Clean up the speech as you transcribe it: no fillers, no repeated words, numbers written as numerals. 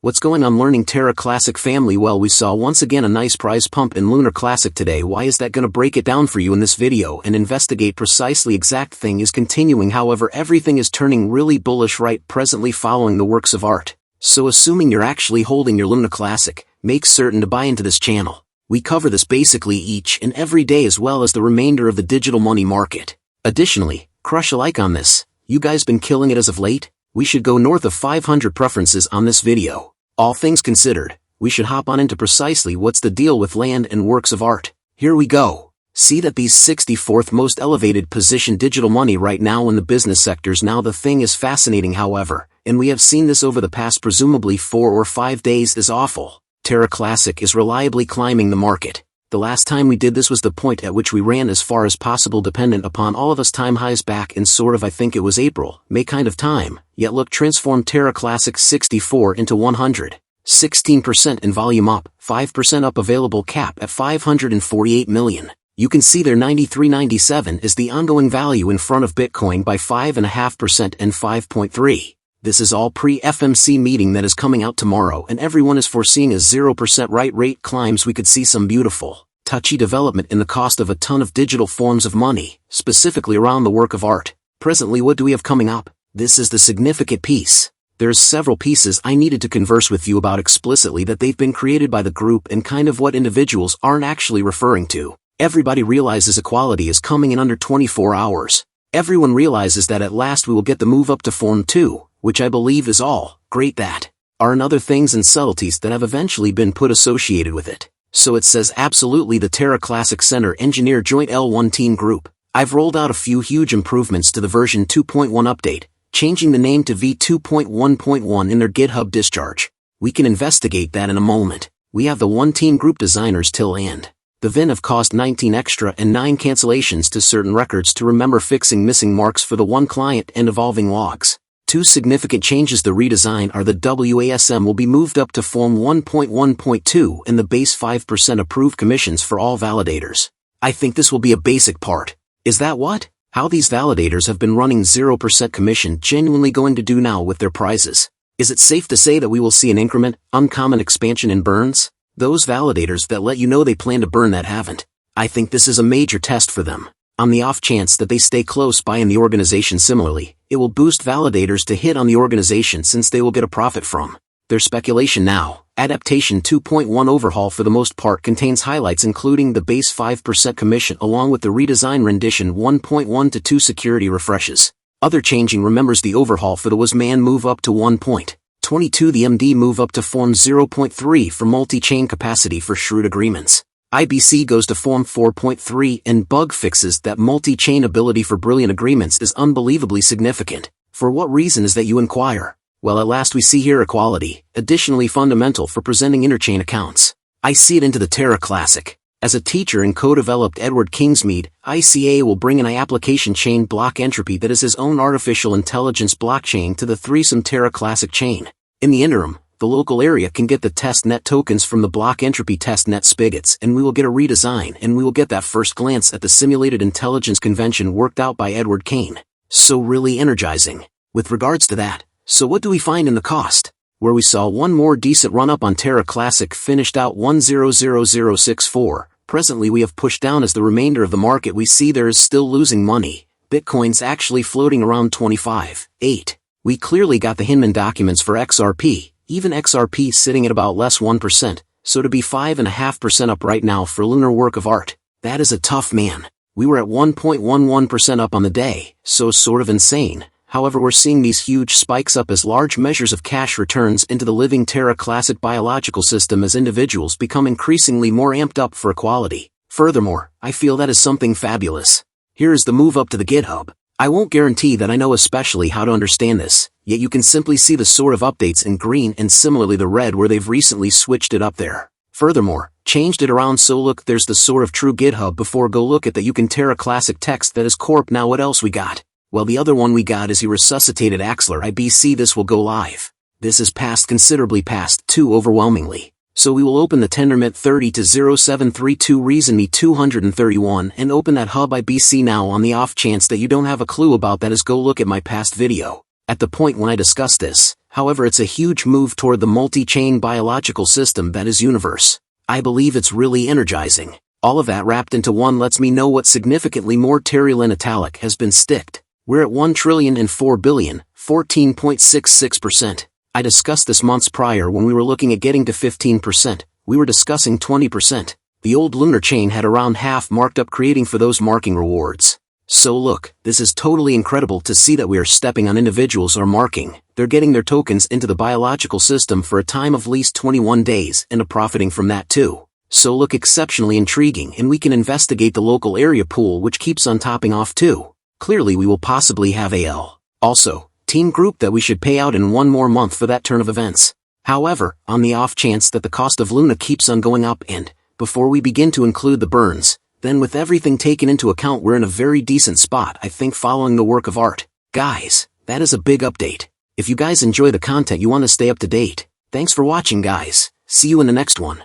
What's going on, learning Terra Classic family? Well, we saw once again a nice price pump in LUNC Classic today. Why is that? Gonna break it down for you in this video and investigate precisely exact thing is continuing. However, everything is turning really bullish right presently following the works of art. So assuming you're actually holding your LUNC Classic, make certain to buy into this channel. We cover this basically each and every day as well as the remainder of the digital money market. Additionally, crush a like on this. You guys been killing it as of late? We should go north of 500 preferences on this video. All things considered, we should hop on into precisely what's the deal with land and works of art. Here we go. See that these 64th most elevated position digital money right now in the business sectors. Now the thing is fascinating, however, and we have seen this over the past presumably 4 or 5 days, is awful. Terra Classic is reliably climbing the market. The last time we did this was the point at which we ran as far as possible, dependent upon all of us time highs back in sort of, I think it was April, May kind of time. Yet look, transformed Terra Classic 64 into 100. 16% in volume up, 5% up, available cap at 548 million. You can see there 93.97 is the ongoing value in front of Bitcoin by 5.5% and 5.3. This is all pre-FMC meeting that is coming out tomorrow, and everyone is foreseeing a 0% right rate climbs. We could see some beautiful, touchy development in the cost of a ton of digital forms of money, specifically around the work of art. Presently, what do we have coming up? This is the significant piece. There's several pieces I needed to converse with you about explicitly, that they've been created by the group and kind of what individuals aren't actually referring to. Everybody realizes equality is coming in under 24 hours. Everyone realizes that at last we will get the move up to Form 2, which I believe is all great. That are and other things and subtleties that have eventually been put associated with it. So it says absolutely the Terra Classic Center Engineer Joint L1 Team Group. I've rolled out a few huge improvements to the version 2.1 update, changing the name to V2.1.1 in their GitHub discharge. We can investigate that in a moment. We have the one team group designers till and the VIN have cost 19 extra and 9 cancellations to certain records to remember, fixing missing marks for the one client and evolving logs. 2 significant changes. The redesign are the WASM will be moved up to Form 1.1.2 and the base 5% approved commissions for all validators. I think this will be a basic part. Is that what? How these validators have been running 0% commission genuinely going to do now with their prizes? Is it safe to say that we will see an increment, uncommon expansion in burns? Those validators that let you know they plan to burn that haven't. I think this is a major test for them. On the off chance that they stay close by in the organization similarly, it will boost validators to hit on the organization since they will get a profit from their speculation now. Adaptation 2.1 overhaul for the most part contains highlights including the base 5% commission along with the redesign rendition 1.1 to 2 security refreshes. Other changing remembers the overhaul for the WASM move up to 1.22, the MD move up to Form 0.3 for multi-chain capacity for shrewd agreements. IBC goes to Form 4.3 and bug fixes that multi-chain ability for brilliant agreements is unbelievably significant. For what reason is that, you inquire? Well, at last we see here equality, additionally fundamental for presenting interchain accounts. I see it into the Terra Classic. As a teacher and co-developed Edward Kingsmead, ICA will bring an application chain block entropy that is his own artificial intelligence blockchain to the threesome Terra Classic chain. In the interim, the local area can get the testnet tokens from the block entropy testnet spigots, and we will get a redesign, and we will get that first glance at the simulated intelligence convention worked out by Edward Kane. So really energizing. With regards to that, so what do we find in the cost? Where we saw one more decent run up on Terra Classic finished out 100064. Presently we have pushed down as the remainder of the market we see there is still losing money. Bitcoin's actually floating around 25.8. We clearly got the Hinman documents for XRP. Even XRP sitting at about less 1%, so to be 5.5% up right now for lunar work of art, that is a tough man. We were at 1.11% up on the day, so sort of insane. However, we're seeing these huge spikes up as large measures of cash returns into the living Terra Classic biological system as individuals become increasingly more amped up for equality. Furthermore, I feel that is something fabulous. Here is the move up to the GitHub. I won't guarantee that I know especially how to understand this, yet you can simply see the sort of updates in green and similarly the red where they've recently switched it up there. Furthermore, changed it around, so look, there's the sort of true GitHub before. Go look at that. You can Terra Classic text that is corp. Now what else we got? Well, the other one we got is he resuscitated Axler IBC. This will go live. This is considerably past, too overwhelmingly. So we will open the Tendermint 30 to 0732 Reason Me 231 and open that hub IBC now. On the off chance that you don't have a clue about that, is go look at my past video. At the point when I discussed this, However, it's a huge move toward the multi-chain biological system that is universe. I believe it's really energizing. All of that wrapped into one lets me know what significantly more Terra Italic has been sticked. We're at 1,004 billion, 14.66%. I discussed this months prior when we were looking at getting to 15%. We were discussing 20%. The old lunar chain had around half marked up, creating for those marking rewards. So look, this is totally incredible to see that we are stepping on individuals or marking. They're getting their tokens into the biological system for a time of least 21 days and are profiting from that too. So look exceptionally intriguing, and we can investigate the local area pool which keeps on topping off too. Clearly we will possibly have AL. Also, team group that we should pay out in one more month for that turn of events. However, on the off chance that the cost of Luna keeps on going up and, before we begin to include the burns, then with everything taken into account we're in a very decent spot, I think, following the work of art. Guys, that is a big update. If you guys enjoy the content, you want to stay up to date. Thanks for watching, guys. See you in the next one.